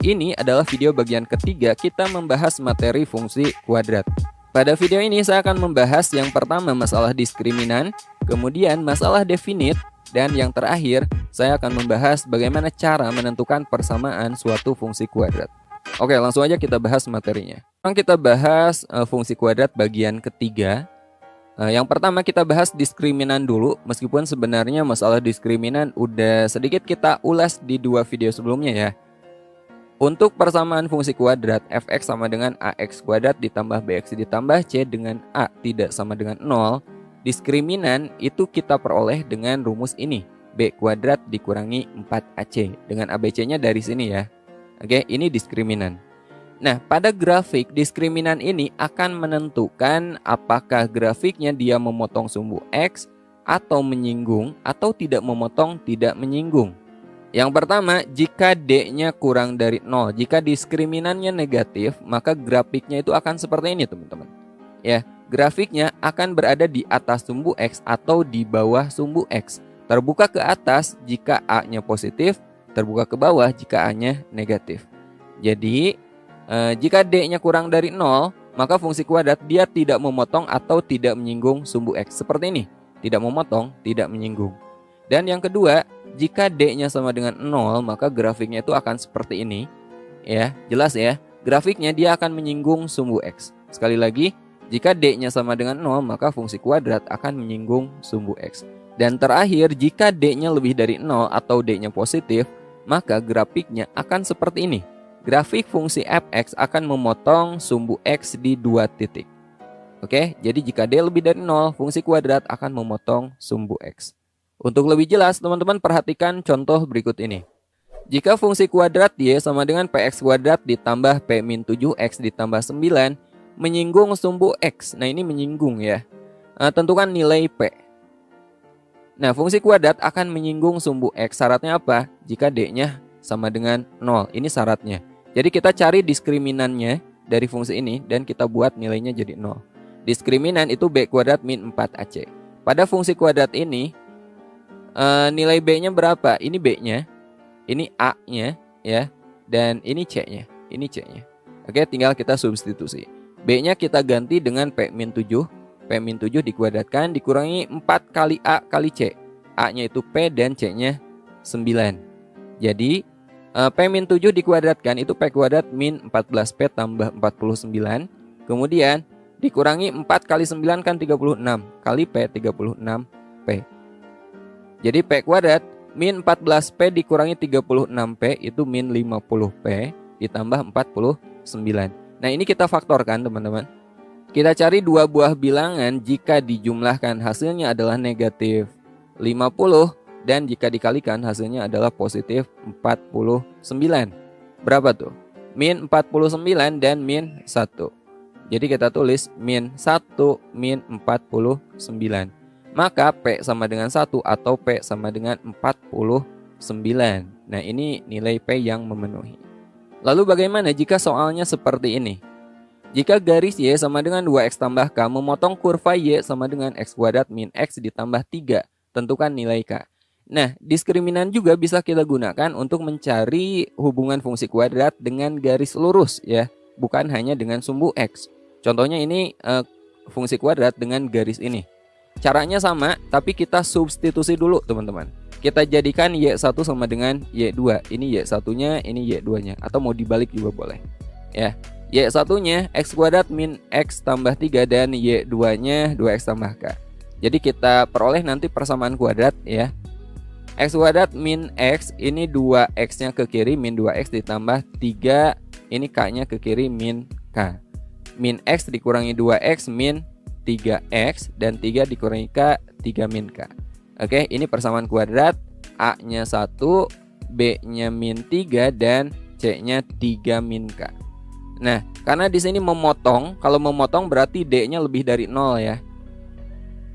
Ini adalah video bagian ketiga kita membahas materi fungsi kuadrat. Pada video ini saya akan membahas yang pertama masalah diskriminan, kemudian masalah definite, dan yang terakhir saya akan membahas bagaimana cara menentukan persamaan suatu fungsi kuadrat. Oke, langsung aja kita bahas materinya. Sekarang kita bahas fungsi kuadrat bagian ketiga. Yang pertama kita bahas diskriminan dulu, meskipun sebenarnya masalah diskriminan udah sedikit kita ulas di dua video sebelumnya ya. Untuk persamaan fungsi kuadrat, fx sama dengan ax kuadrat ditambah bx ditambah c dengan a tidak sama dengan 0, diskriminan itu kita peroleh dengan rumus ini, b kuadrat dikurangi 4ac, dengan abc-nya dari sini ya. Oke, ini diskriminan. Nah, pada grafik, diskriminan ini akan menentukan apakah grafiknya dia memotong sumbu x, atau menyinggung, atau tidak memotong, tidak menyinggung. Yang pertama, jika D-nya kurang dari 0, jika diskriminannya negatif, maka grafiknya itu akan seperti ini teman-teman. Ya, grafiknya akan berada di atas sumbu X atau di bawah sumbu X. Terbuka ke atas jika A-nya positif, terbuka ke bawah jika A-nya negatif. Jadi, jika D-nya kurang dari 0, maka fungsi kuadrat dia tidak memotong atau tidak menyinggung sumbu X. Seperti ini, tidak memotong, tidak menyinggung. Dan yang kedua, jika D-nya sama dengan 0, maka grafiknya itu akan seperti ini. Ya, jelas ya. Grafiknya dia akan menyinggung sumbu X. Sekali lagi, jika D-nya sama dengan 0, maka fungsi kuadrat akan menyinggung sumbu X. Dan terakhir, jika D-nya lebih dari 0 atau D-nya positif, maka grafiknya akan seperti ini. Grafik fungsi fx akan memotong sumbu X di 2 titik. Oke, jadi jika D lebih dari 0, fungsi kuadrat akan memotong sumbu X. Untuk lebih jelas, teman-teman perhatikan contoh berikut ini. Jika fungsi kuadrat Y sama dengan Px kuadrat ditambah P min 7X ditambah 9 menyinggung sumbu X. Nah, ini menyinggung ya. Tentukan nilai P. Nah, fungsi kuadrat akan menyinggung sumbu X. Syaratnya apa? Jika D-nya sama dengan 0. Ini syaratnya. Jadi kita cari diskriminannya dari fungsi ini dan kita buat nilainya jadi 0. Diskriminan itu B kuadrat min 4AC. Pada fungsi kuadrat ini, nilai B-nya berapa? Ini B-nya, ini A-nya ya, dan ini C-nya, ini C-nya. Oke, tinggal kita substitusi. B-nya kita ganti dengan P min 7. P min 7 dikuadratkan dikurangi 4 kali A kali C. A-nya itu P dan C-nya 9. Jadi P min 7 dikuadratkan itu P kuadrat min 14P tambah 49. Kemudian dikurangi 4 kali 9 kan 36. Kali P 36P. Jadi P kuadrat min 14P dikurangi 36P itu min 50P ditambah 49. Nah, ini kita faktorkan teman-teman. Kita cari dua buah bilangan jika dijumlahkan hasilnya adalah negatif 50 dan jika dikalikan hasilnya adalah positif 49. Berapa tuh? Min 49 dan min 1. Jadi kita tulis min 1 min 49. Maka P sama dengan 1 atau P sama dengan 49. Nah, ini nilai P yang memenuhi. Lalu bagaimana jika soalnya seperti ini? Jika garis Y sama dengan 2X tambah K memotong kurva Y sama dengan X kuadrat min X ditambah 3, tentukan nilai K. Nah, diskriminan juga bisa kita gunakan untuk mencari hubungan fungsi kuadrat dengan garis lurus ya, bukan hanya dengan sumbu X. Contohnya ini fungsi kuadrat dengan garis ini. Caranya sama, tapi kita substitusi dulu teman-teman. Kita jadikan Y1 sama dengan Y2. Ini Y1-nya, ini Y2-nya. Atau mau dibalik juga boleh. Ya, Y1-nya X kuadrat min X tambah 3 dan Y2-nya 2X tambah K. Jadi kita peroleh nanti persamaan kuadrat ya. X kuadrat min X, ini 2X-nya ke kiri, min 2X ditambah 3, ini K-nya ke kiri, min K. Min X dikurangi 2X, min 3X dan 3 dikurangi K, 3 min K. Oke, ini persamaan kuadrat. A-nya 1, B-nya min 3 dan C-nya 3 min K. Nah, karena di sini memotong, kalau memotong berarti D-nya lebih dari 0 ya.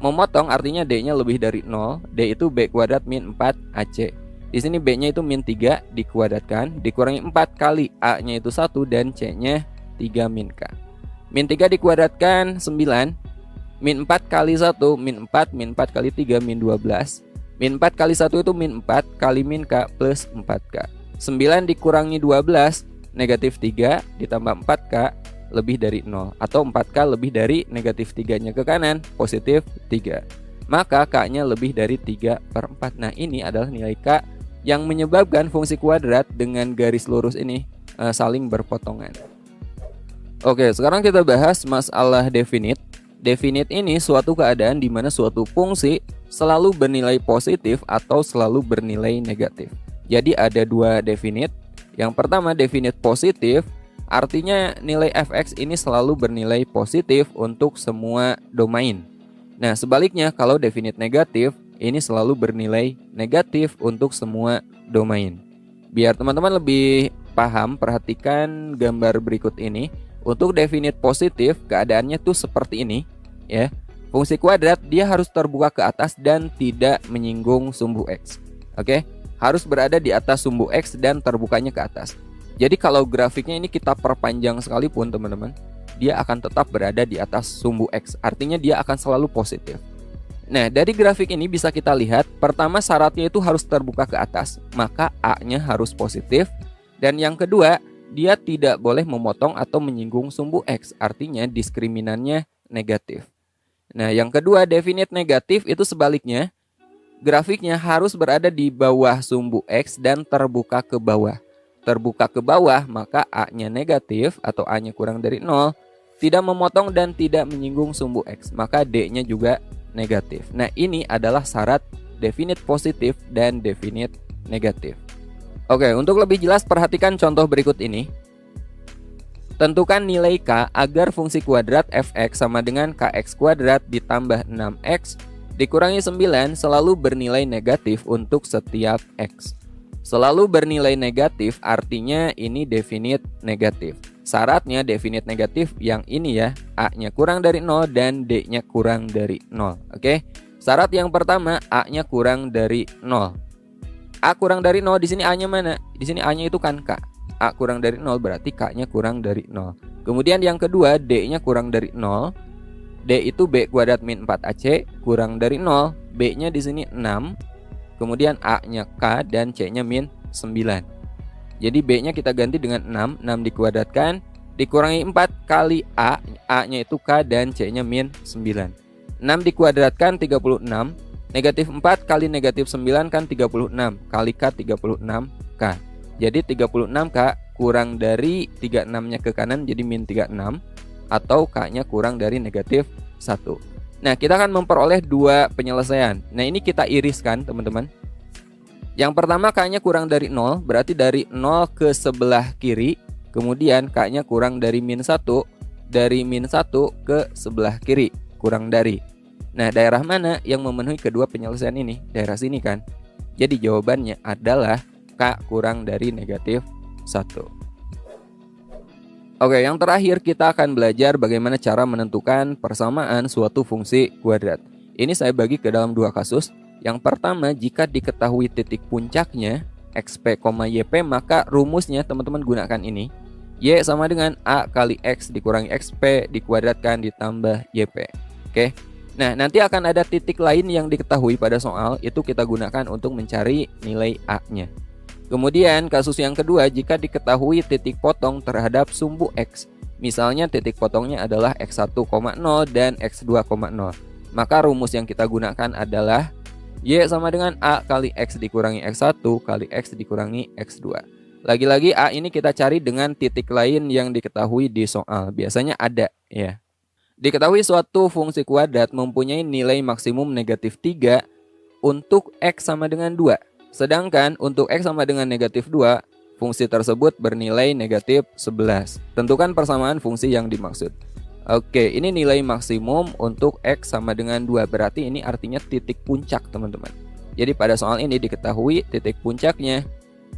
Memotong artinya D-nya lebih dari 0. D itu B kuadrat min 4AC. Di sini B-nya itu min 3 dikuadratkan dikurangi 4 kali A-nya itu 1 dan C-nya 3 min K. Min 3 dikuadratkan 9. Min 4 kali 1 min 4, min 4 kali 3 min 12. Min 4 kali 1 itu min 4 kali min K plus 4K. 9 dikurangi 12, negatif 3 ditambah 4K lebih dari 0. Atau 4K lebih dari negatif 3-nya ke kanan, positif 3. Maka K-nya lebih dari 3/4. Nah, ini adalah nilai K yang menyebabkan fungsi kuadrat dengan garis lurus ini saling berpotongan. Oke, sekarang kita bahas masalah definite. Definite ini suatu keadaan di mana suatu fungsi selalu bernilai positif atau selalu bernilai negatif. Jadi ada dua definite. Yang pertama definite positif, artinya nilai fx ini selalu bernilai positif untuk semua domain. Nah, sebaliknya kalau definite negatif, ini selalu bernilai negatif untuk semua domain. Biar teman-teman lebih paham, perhatikan gambar berikut ini. Untuk definite positif, keadaannya tuh seperti ini, ya. Fungsi kuadrat dia harus terbuka ke atas dan tidak menyinggung sumbu x. Oke, harus berada di atas sumbu x dan terbukanya ke atas. Jadi kalau grafiknya ini kita perpanjang sekalipun, teman-teman, dia akan tetap berada di atas sumbu x. Artinya dia akan selalu positif. Nah, dari grafik ini bisa kita lihat, pertama syaratnya itu harus terbuka ke atas, maka A-nya harus positif. Dan yang kedua, dia tidak boleh memotong atau menyinggung sumbu X, artinya diskriminannya negatif. Nah, yang kedua, definite negatif itu sebaliknya, grafiknya harus berada di bawah sumbu X dan terbuka ke bawah. Terbuka ke bawah, maka A-nya negatif atau A-nya kurang dari 0, tidak memotong dan tidak menyinggung sumbu X, maka D-nya juga negatif. Nah, ini adalah syarat definite positif dan definite negatif. Oke, untuk lebih jelas perhatikan contoh berikut ini. Tentukan nilai K agar fungsi kuadrat fx sama dengan kx kuadrat ditambah 6x dikurangi 9 selalu bernilai negatif untuk setiap x. Selalu bernilai negatif artinya ini definite negatif. Syaratnya definite negatif yang ini ya, A-nya kurang dari 0 dan D-nya kurang dari 0. Oke. Syarat yang pertama, A-nya kurang dari 0. A kurang dari 0, di sini A-nya mana? Di sini A-nya itu kan K. A kurang dari 0 berarti K-nya kurang dari 0. Kemudian yang kedua, D-nya kurang dari 0. D itu B kuadrat min 4AC kurang dari 0. B-nya di sini 6. Kemudian A-nya K dan C-nya min 9. Jadi B-nya kita ganti dengan 6. 6 dikuadratkan dikurangi 4 kali A. A-nya itu K dan C-nya min 9. 6 dikuadratkan 36. Negatif 4 kali negatif 9 kan 36. Kali K 36K. Jadi 36K kurang dari 36-nya ke kanan jadi min 36. Atau K-nya kurang dari negatif 1. Nah, kita akan memperoleh dua penyelesaian. Nah, ini kita iriskan teman-teman. Yang pertama K-nya kurang dari 0, berarti dari 0 ke sebelah kiri. Kemudian K-nya kurang dari min 1, dari min 1 ke sebelah kiri, kurang dari. Nah, daerah mana yang memenuhi kedua penyelesaian ini? Daerah sini kan. Jadi jawabannya adalah K kurang dari negatif 1. Oke, yang terakhir kita akan belajar bagaimana cara menentukan persamaan suatu fungsi kuadrat. Ini saya bagi ke dalam dua kasus. Yang pertama, jika diketahui titik puncaknya xp, yp, maka rumusnya teman-teman gunakan ini. Y sama dengan A kali X dikurangi xp dikuadratkan ditambah yp. Oke. Nah, nanti akan ada titik lain yang diketahui pada soal, itu kita gunakan untuk mencari nilai A-nya. Kemudian kasus yang kedua, jika diketahui titik potong terhadap sumbu X. Misalnya titik potongnya adalah X1,0 dan X2,0. Maka rumus yang kita gunakan adalah Y sama dengan A kali X dikurangi X1 kali X dikurangi X2. Lagi-lagi A ini kita cari dengan titik lain yang diketahui di soal. Biasanya ada ya. Diketahui suatu fungsi kuadrat mempunyai nilai maksimum negatif 3 untuk X sama dengan 2. Sedangkan untuk X sama dengan negatif 2, fungsi tersebut bernilai negatif 11. Tentukan persamaan fungsi yang dimaksud. Oke, ini nilai maksimum untuk X sama dengan 2. Berarti ini artinya titik puncak teman-teman. Jadi pada soal ini diketahui titik puncaknya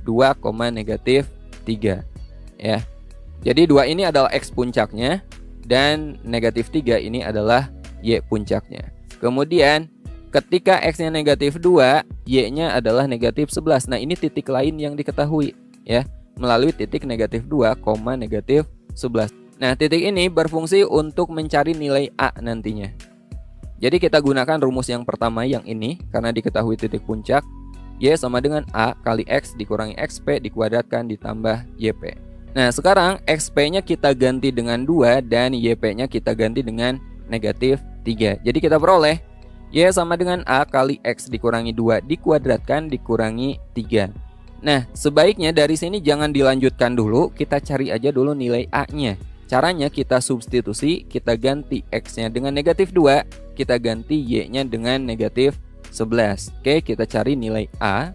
2, negatif 3 ya. Jadi 2 ini adalah X puncaknya dan negatif 3 ini adalah Y puncaknya. Kemudian ketika X-nya negatif 2, Y-nya adalah negatif 11. Nah, ini titik lain yang diketahui ya, melalui titik negatif 2, negatif 11. Nah, titik ini berfungsi untuk mencari nilai A nantinya. Jadi kita gunakan rumus yang pertama yang ini karena diketahui titik puncak. Y sama dengan A kali X dikurangi XP dikuadratkan ditambah YP. Nah sekarang XP-nya kita ganti dengan 2 dan YP-nya kita ganti dengan negatif 3. Jadi kita peroleh Y sama dengan A kali X dikurangi 2 dikuadratkan dikurangi 3. Nah sebaiknya dari sini jangan dilanjutkan dulu, kita cari aja dulu nilai A-nya. Caranya kita substitusi, kita ganti X-nya dengan negatif 2, kita ganti Y-nya dengan negatif 11. Oke, kita cari nilai A.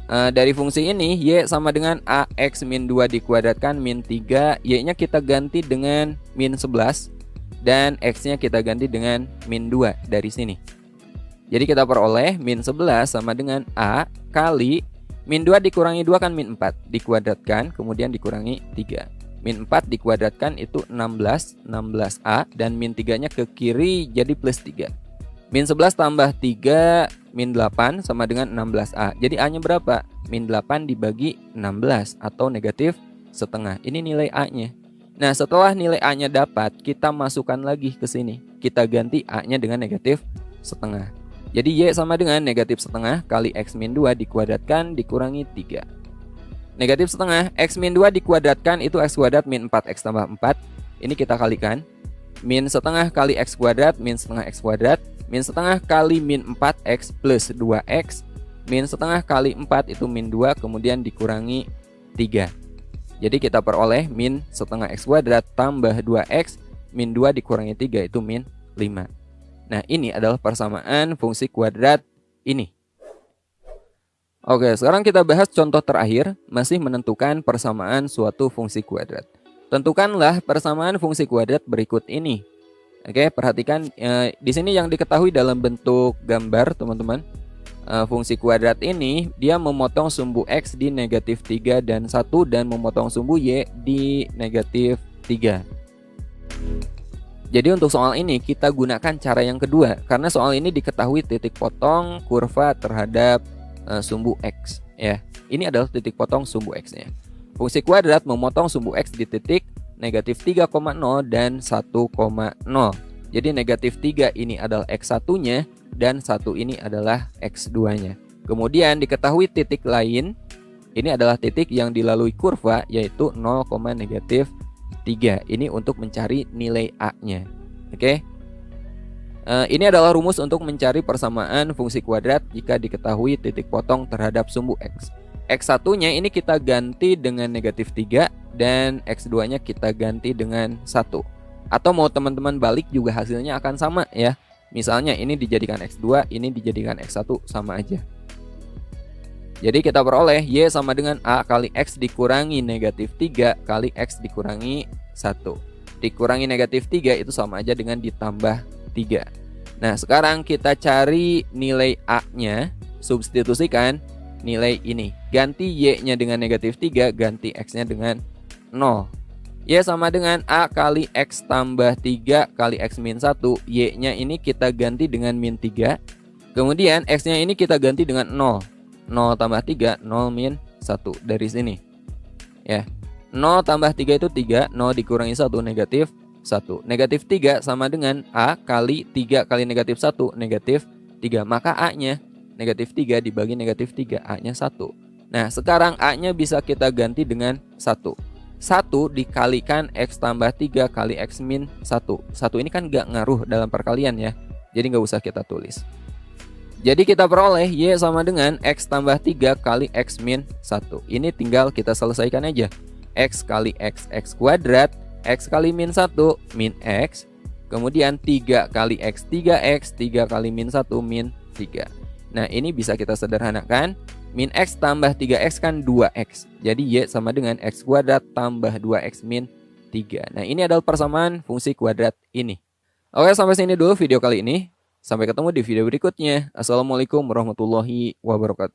Dari fungsi ini Y sama dengan AX min 2 dikuadratkan min 3. Y-nya kita ganti dengan min 11 dan X-nya kita ganti dengan min 2 dari sini. Jadi kita peroleh min 11 sama dengan A kali min 2 dikurangi 2 kan min 4 dikuadratkan kemudian dikurangi 3. Min 4 dikuadratkan itu 16A dan min 3 nya ke kiri jadi plus 3. Min 11 tambah 3 min 8 sama dengan 16A. Jadi A nya berapa? Min 8 dibagi 16 atau negatif setengah. Ini nilai A nya. Nah setelah nilai A nya dapat, kita masukkan lagi ke sini. Kita ganti A nya dengan negatif setengah. Jadi Y sama dengan negatif setengah kali X min 2 dikuadratkan dikurangi 3. Negatif setengah X min 2 dikuadratkan itu X kuadrat min 4X tambah 4. Ini kita kalikan. Min setengah kali X kuadrat min setengah X kuadrat. Min setengah kali min 4X plus 2X. Min setengah kali 4 itu min 2 kemudian dikurangi 3. Jadi kita peroleh min setengah X kuadrat tambah 2X min 2 dikurangi 3 itu min 5. Nah ini adalah persamaan fungsi kuadrat ini. Oke, sekarang kita bahas contoh terakhir, masih menentukan persamaan suatu fungsi kuadrat. Tentukanlah persamaan fungsi kuadrat berikut ini. Oke, perhatikan di sini yang diketahui dalam bentuk gambar, teman-teman. Fungsi kuadrat ini dia memotong sumbu X di negatif 3 dan 1 dan memotong sumbu Y di negatif 3. Jadi untuk soal ini kita gunakan cara yang kedua, karena soal ini diketahui titik potong kurva terhadap sumbu X ya. Ini adalah titik potong sumbu X-nya. Fungsi kuadrat memotong sumbu X di titik negatif 3,0 dan 1,0. Jadi negatif 3 ini adalah X1-nya dan 1 ini adalah X2-nya. Kemudian diketahui titik lain, ini adalah titik yang dilalui kurva yaitu 0, negatif 3. Ini untuk mencari nilai A-nya. Oke. Ini adalah rumus untuk mencari persamaan fungsi kuadrat jika diketahui titik potong terhadap sumbu X. X1-nya ini kita ganti dengan negatif 3 dan X2-nya kita ganti dengan 1. Atau mau teman-teman balik juga hasilnya akan sama ya. Misalnya ini dijadikan X2, ini dijadikan X1 sama aja. Jadi kita peroleh Y sama dengan A kali X dikurangi negatif 3 kali X dikurangi 1. Dikurangi negatif 3 itu sama aja dengan ditambah 3. Nah sekarang kita cari nilai A-nya, substitusikan nilai ini. Ganti Y-nya dengan negatif 3, ganti X-nya dengan 0. Y sama dengan A kali X tambah 3 kali X min 1. Y-nya ini kita ganti dengan min 3. Kemudian X-nya ini kita ganti dengan 0. 0 tambah 3, 0 min 1 dari sini. Ya. 0 tambah 3 itu 3, 0 dikurangi 1 negatif 1. Negatif 3 sama dengan A kali 3 kali negatif 1, negatif 3. Maka A-nya negatif 3 dibagi negatif 3, A-nya 1. Nah sekarang A-nya bisa kita ganti dengan 1. 1 dikalikan X tambah 3 kali X min 1. 1 ini kan nggak ngaruh dalam perkalian ya. Jadi nggak usah kita tulis. Jadi kita peroleh Y sama dengan X tambah 3 kali X min 1. Ini tinggal kita selesaikan aja. X kali X, X kuadrat. X kali min 1, min X. Kemudian 3 kali X, 3X. 3 kali min 1, min 3. Nah ini bisa kita sederhanakan. Min X tambah 3X kan 2X. Jadi Y sama dengan X kuadrat tambah 2X min 3. Nah ini adalah persamaan fungsi kuadrat ini. Oke, sampai sini dulu video kali ini. Sampai ketemu di video berikutnya. Assalamualaikum warahmatullahi wabarakatuh.